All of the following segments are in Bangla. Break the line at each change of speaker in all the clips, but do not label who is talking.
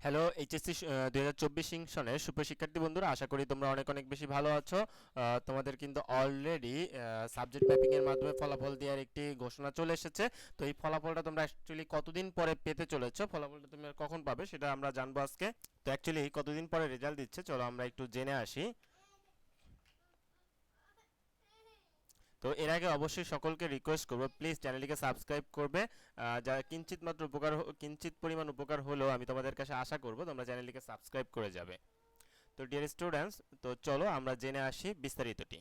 হ্যালো এইচএসসি 2024 সনের সুপ্রশিক্ষার্থী বন্ধুরা, আশা করি তোমরা অনেক অনেক বেশি ভালো আছো। তোমাদের কিন্তু অলরেডি সাবজেক্ট ম্যাপিং এর মাধ্যমে ফলাফল দেওয়ার একটি ঘোষণা চলে এসেছে। তো এই ফলাফলটা তোমরা অ্যাকচুয়ালি কতদিন পরে পেতে চলেছো, ফলাফলটা তুমি কখন পাবে সেটা আমরা জানবো আজকে। তো অ্যাকচুয়ালি কতদিন পরে রেজাল্ট দিচ্ছে চলো আমরা একটু জেনে আসি। তো এর আগে অবশ্যই সকলকে রিকোয়েস্ট করবো, প্লিজ চ্যানেলটিকে সাবস্ক্রাইব করবে। যারা কিঞ্চিত মাত্র উপকার কিঞ্চিত পরিমাণ উপকার হলেও আমি তোমাদের কাছে আশা করব তোমরা চ্যানেলটিকে সাবস্ক্রাইব করে যাবে। তো ডিয়ার স্টুডেন্টস, তো চলো আমরা জেনে আসি বিস্তারিতটি।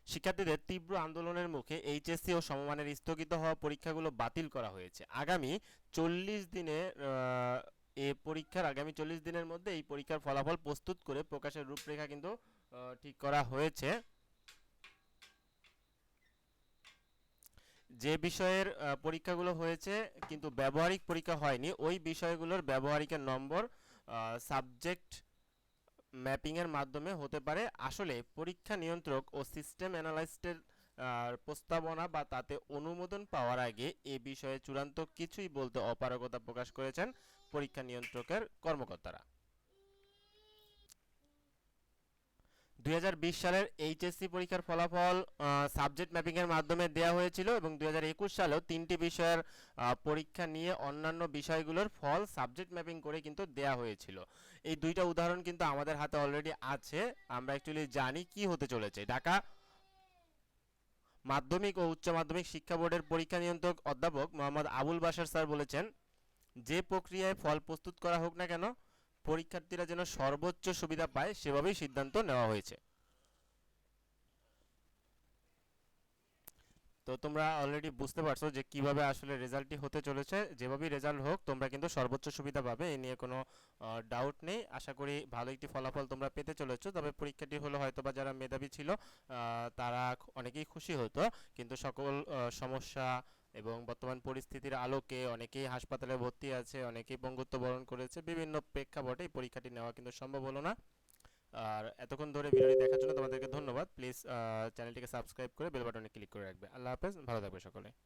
শিক্ষার্থীদের তীব্র আন্দোলনের মুখে এইচএসসি ও সমমানের স্থগিত হওয়া পরীক্ষাগুলো বাতিল করা হয়েছে। আগামী 40 দিনে আগামী 40 দিনের মধ্যে এই পরীক্ষার ফলাফল প্রস্তুত করে প্রকাশের রূপরেখা কিন্তু ঠিক করা হয়েছে। যে বিষয়ের পরীক্ষাগুলো হয়েছে কিন্তু ব্যবহারিক পরীক্ষা হয়নি, ওই বিষয়গুলোর ব্যবহারিকের নম্বর সাবজেক্ট ম্যাপিংয়ের মাধ্যমে হতে পারে। আসলে পরীক্ষা নিয়ন্ত্রক ও সিস্টেম অ্যানালাইস্টের প্রস্তাবনা বা তাতে অনুমোদন পাওয়ার আগে এ বিষয়ে চূড়ান্ত কিছুই বলতে অপারগতা প্রকাশ করেছেন পরীক্ষা নিয়ন্ত্রকের কর্মকর্তারা। 2020 সালের এইচএসসি পরীক্ষার ফলাফল সাবজেক্ট ম্যাপিংয়ের মাধ্যমে দেওয়া হয়েছিল এবং 2021 সালেও তিনটি বিষয়ের পরীক্ষা নিয়ে অন্যান্য বিষয়গুলোর ফল সাবজেক্ট ম্যাপিং করে কিন্তু দেওয়া হয়েছিল। এই দুইটা উদাহরণ কিন্তু আমাদের হাতে অলরেডি আছে। আমরা অ্যাকচুয়ালি জানি কি হতে চলেছে। ঢাকা মাধ্যমিক ও উচ্চ মাধ্যমিক শিক্ষা বোর্ডের পরীক্ষা নিয়ন্ত্রক অধ্যাপক মোহাম্মদ আবুল বাশার স্যার বলেছেন, যে প্রক্রিয়ায় ফল প্রস্তুত করা হোক না কেন, পরীক্ষার্থীরা যেন সর্বোচ্চ সুবিধা পায় সেভাবেই সিদ্ধান্ত নেওয়া হয়েছে। তো তোমরা অলরেডি বুঝতে পারছো যে কিভাবে আসলে রেজাল্টটি হতে চলেছে। যেভাবেই রেজাল্ট হোক তোমরা কিন্তু সর্বোচ্চ সুবিধা পাবে, এ নিয়ে কোনো ডাউট নেই। আশা করি ভালো একটি ফলাফল তোমরা পেতে চলেছো। তবে পরীক্ষাটি হলো হয়তো বা যারা মেধাবী ছিল তারা অনেকেই খুশি হতো, কিন্তু সকল সমস্যা এবং বর্তমান পরিস্থিতির আলোকে অনেকেই হাসপাতালে ভর্তি আছে, অনেকেই পঙ্গুত্ব বরণ করেছে, বিভিন্ন প্রেক্ষাপটে এই পরীক্ষাটি নেওয়া কিন্তু সম্ভব হলো না। আর এতক্ষণ ধরে ভিডিওটি দেখার জন্য তোমাদেরকে ধন্যবাদ। প্লিজ চ্যানেলটিকে সাবস্ক্রাইব করে বেল বাটনে ক্লিক করে রাখবে। আল্লাহ হাফেজ, ভালো থাকবে সকলে।